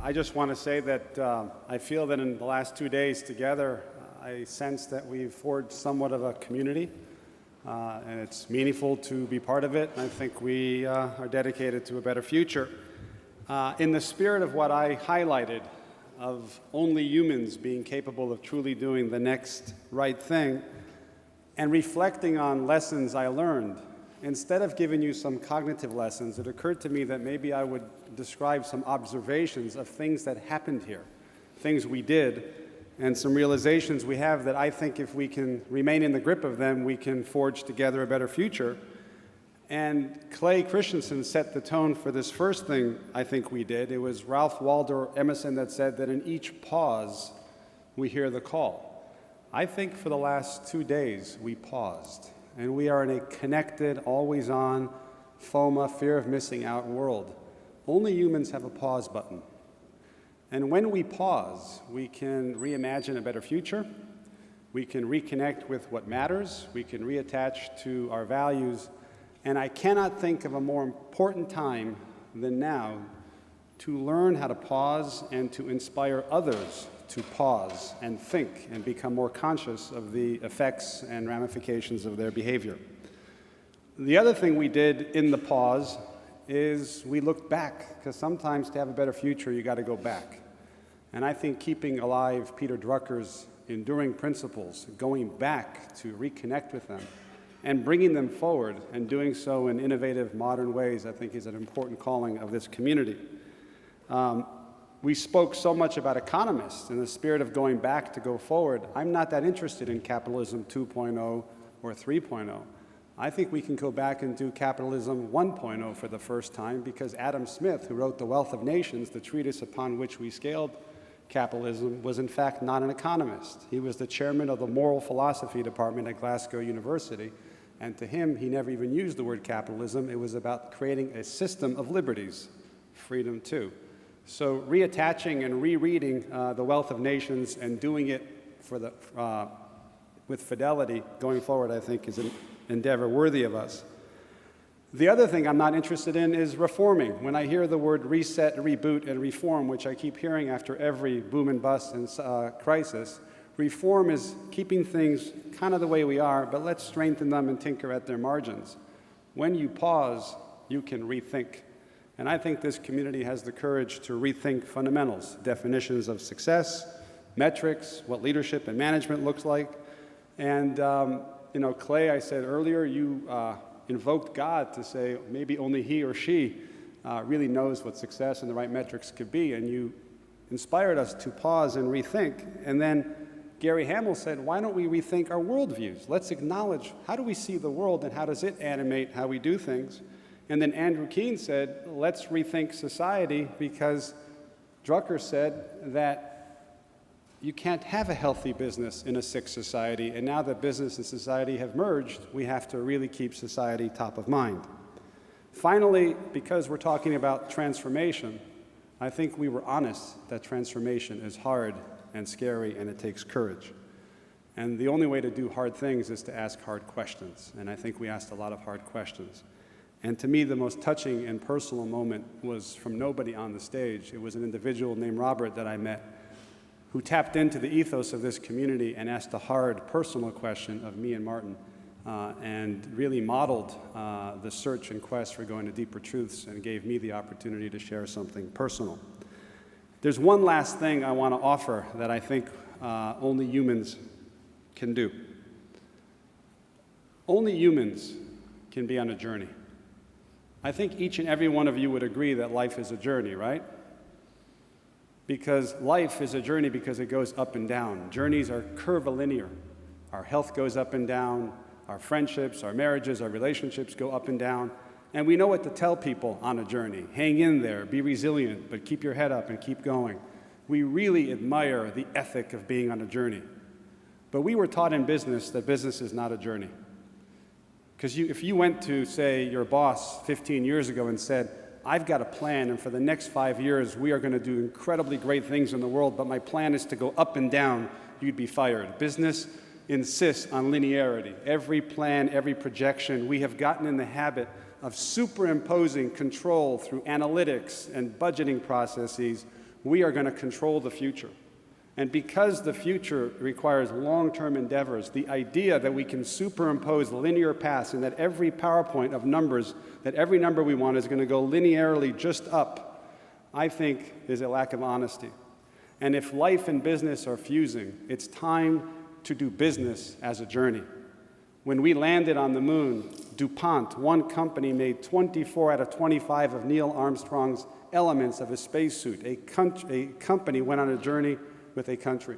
I just want to say that I feel that in the last 2 days together, I sense that we've forged somewhat of a community, and it's meaningful to be part of it. I think we are dedicated to a better future. In the spirit of what I highlighted, of only humans being capable of truly doing the next right thing, and reflecting on lessons I learned, instead of giving you some cognitive lessons, it occurred to me that maybe I would describe some observations of things that happened here, things we did, and some realizations we have that I think if we can remain in the grip of them, we can forge together a better future. And Clay Christensen set the tone for this first thing I think we did. It was Ralph Waldo Emerson that said that in each pause, we hear the call. I think for the last 2 days, we paused. And we are in a connected, always-on, FOMA, fear of missing out world. Only humans have a pause button. And when we pause, we can reimagine a better future. We can reconnect with what matters. We can reattach to our values. And I cannot think of a more important time than now to learn how to pause and to inspire others to pause and think and become more conscious of the effects and ramifications of their behavior. The other thing we did in the pause is we looked back, because sometimes to have a better future, you got to go back. And I think keeping alive Peter Drucker's enduring principles, going back to reconnect with them, and bringing them forward, and doing so in innovative, modern ways, I think is an important calling of this community. We spoke so much about economists in the spirit of going back to go forward. I'm not that interested in capitalism 2.0 or 3.0. I think we can go back and do capitalism 1.0 for the first time, because Adam Smith, who wrote The Wealth of Nations, the treatise upon which we scaled capitalism, was in fact not an economist. He was the chairman of the moral philosophy department at Glasgow University, and to him, he never even used the word capitalism. It was about creating a system of liberties, freedom too. So reattaching and rereading The Wealth of Nations and doing it with fidelity going forward, I think, is an endeavor worthy of us. The other thing I'm not interested in is reforming. When I hear the word reset, reboot, and reform, which I keep hearing after every boom and bust and crisis, reform is keeping things kind of the way we are, but let's strengthen them and tinker at their margins. When you pause, you can rethink. And I think this community has the courage to rethink fundamentals, definitions of success, metrics, what leadership and management looks like. And, Clay, I said earlier, you invoked God to say maybe only he or she really knows what success and the right metrics could be. And you inspired us to pause and rethink. And then Gary Hamel said, why don't we rethink our worldviews? Let's acknowledge, how do we see the world and how does it animate how we do things? And then Andrew Keen said, let's rethink society, because Drucker said that you can't have a healthy business in a sick society. And now that business and society have merged, we have to really keep society top of mind. Finally, because we're talking about transformation, I think we were honest that transformation is hard and scary and it takes courage. And the only way to do hard things is to ask hard questions. And I think we asked a lot of hard questions. And to me, the most touching and personal moment was from nobody on the stage. It was an individual named Robert that I met who tapped into the ethos of this community and asked a hard, personal question of me and Martin, and really modeled the search and quest for going to deeper truths and gave me the opportunity to share something personal. There's one last thing I want to offer that I think only humans can do. Only humans can be on a journey. I think each and every one of you would agree that life is a journey, right? Because life is a journey because it goes up and down. Journeys are curvilinear. Our health goes up and down. Our friendships, our marriages, our relationships go up and down. And we know what to tell people on a journey. Hang in there, be resilient, but keep your head up and keep going. We really admire the ethic of being on a journey. But we were taught in business that business is not a journey. Because if you went to, say, your boss 15 years ago and said, I've got a plan, and for the next 5 years, we are going to do incredibly great things in the world, but my plan is to go up and down, you'd be fired. Business insists on linearity. Every plan, every projection, we have gotten in the habit of superimposing control through analytics and budgeting processes we are going to control the future. And because the future requires long-term endeavors, the idea that we can superimpose linear paths and that every PowerPoint of numbers, that every number we want is going to go linearly just up, I think is a lack of honesty. And if life and business are fusing, it's time to do business as a journey. When we landed on the moon, DuPont, one company, made 24 out of 25 of Neil Armstrong's elements of a spacesuit. A company went on a journey with a country.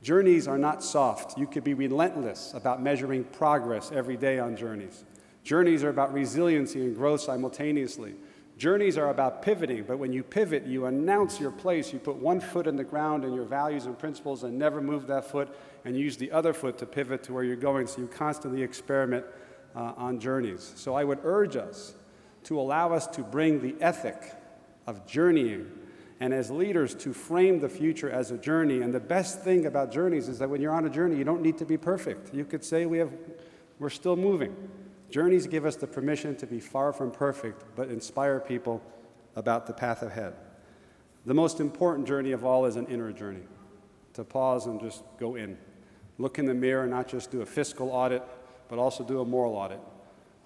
Journeys are not soft. You could be relentless about measuring progress every day on journeys. Journeys are about resiliency and growth simultaneously. Journeys are about pivoting, but when you pivot, you announce your place. You put one foot in the ground and your values and principles and never move that foot, and use the other foot to pivot to where you're going, so you constantly experiment on journeys. So I would urge us to allow us to bring the ethic of journeying, and as leaders to frame the future as a journey. And the best thing about journeys is that when you're on a journey, you don't need to be perfect. You could say we're still moving. Journeys give us the permission to be far from perfect, but inspire people about the path ahead. The most important journey of all is an inner journey, to pause and just go in. Look in the mirror, not just do a fiscal audit, but also do a moral audit.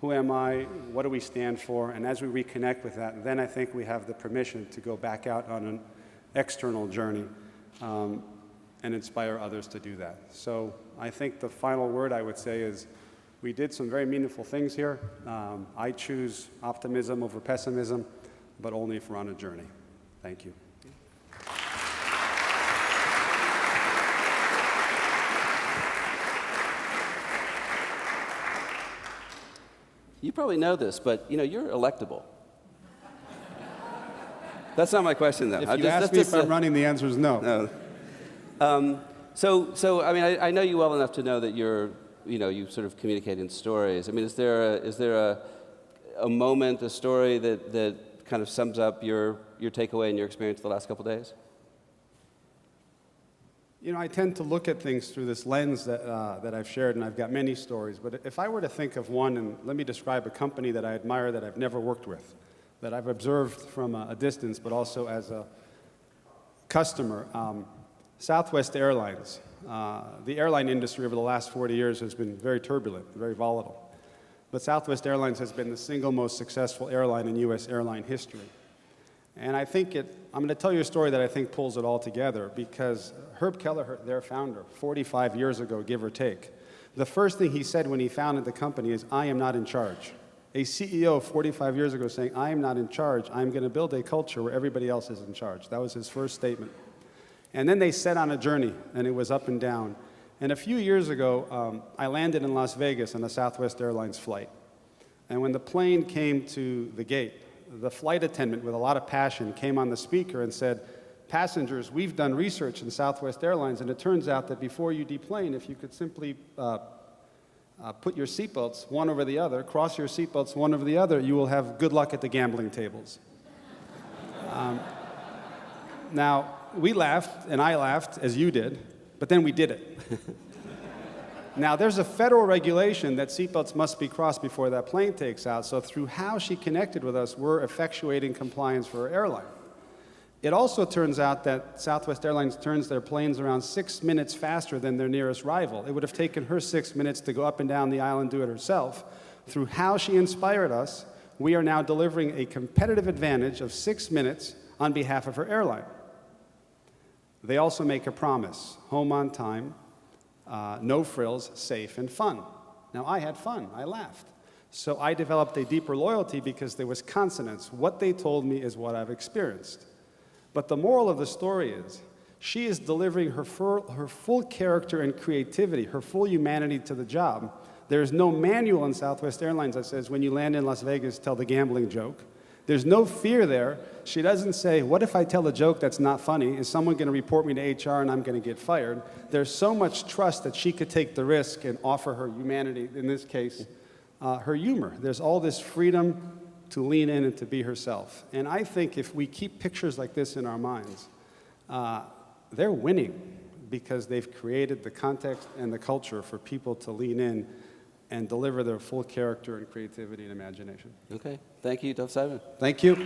Who am I? What do we stand for? And as we reconnect with that, then I think we have the permission to go back out on an external journey and inspire others to do that. So I think the final word I would say is we did some very meaningful things here. I choose optimism over pessimism, but only if we're on a journey. Thank you. You probably know this, but you're electable. That's not my question, though. If you ask me if I'm running, the answer is no. So I mean, I know you well enough to know that you sort of communicate in stories. I mean, is there a moment, a story that kind of sums up your takeaway and your experience the last couple of days? I tend to look at things through this lens that I've shared, and I've got many stories. But if I were to think of one, and let me describe a company that I admire that I've never worked with, that I've observed from a distance, but also as a customer, Southwest Airlines. The airline industry over the last 40 years has been very turbulent, very volatile. But Southwest Airlines has been the single most successful airline in U.S. airline history. And I think I'm going to tell you a story that I think pulls it all together, because Herb Kelleher, their founder, 45 years ago, give or take, the first thing he said when he founded the company is, "I am not in charge." A CEO 45 years ago saying, "I am not in charge. I'm going to build a culture where everybody else is in charge." That was his first statement. And then they set on a journey, and it was up and down. And a few years ago, I landed in Las Vegas on a Southwest Airlines flight. And when the plane came to the gate, the flight attendant with a lot of passion came on the speaker and said, "Passengers, we've done research in Southwest Airlines, and it turns out that before you deplane, if you could simply put your seatbelts one over the other, cross your seatbelts one over the other, you will have good luck at the gambling tables." Now, we laughed, and I laughed, as you did, but then we did it. Now, there's a federal regulation that seatbelts must be crossed before that plane takes out, so through how she connected with us, we're effectuating compliance for her airline. It also turns out that Southwest Airlines turns their planes around 6 minutes faster than their nearest rival. It would have taken her 6 minutes to go up and down the aisle and do it herself. Through how she inspired us, we are now delivering a competitive advantage of 6 minutes on behalf of her airline. They also make a promise: home on time, no frills, safe, and fun. Now, I had fun. I laughed. So I developed a deeper loyalty because there was consonance. What they told me is what I've experienced. But the moral of the story is, she is delivering her full character and creativity, her full humanity to the job. There's no manual in Southwest Airlines that says, when you land in Las Vegas, tell the gambling joke. There's no fear there. She doesn't say, what if I tell a joke that's not funny? Is someone going to report me to HR and I'm going to get fired? There's so much trust that she could take the risk and offer her humanity, in this case, her humor. There's all this freedom to lean in and to be herself. And I think if we keep pictures like this in our minds, they're winning because they've created the context and the culture for people to lean in and deliver their full character and creativity and imagination. Okay. Thank you, Dov Seidman. Thank you.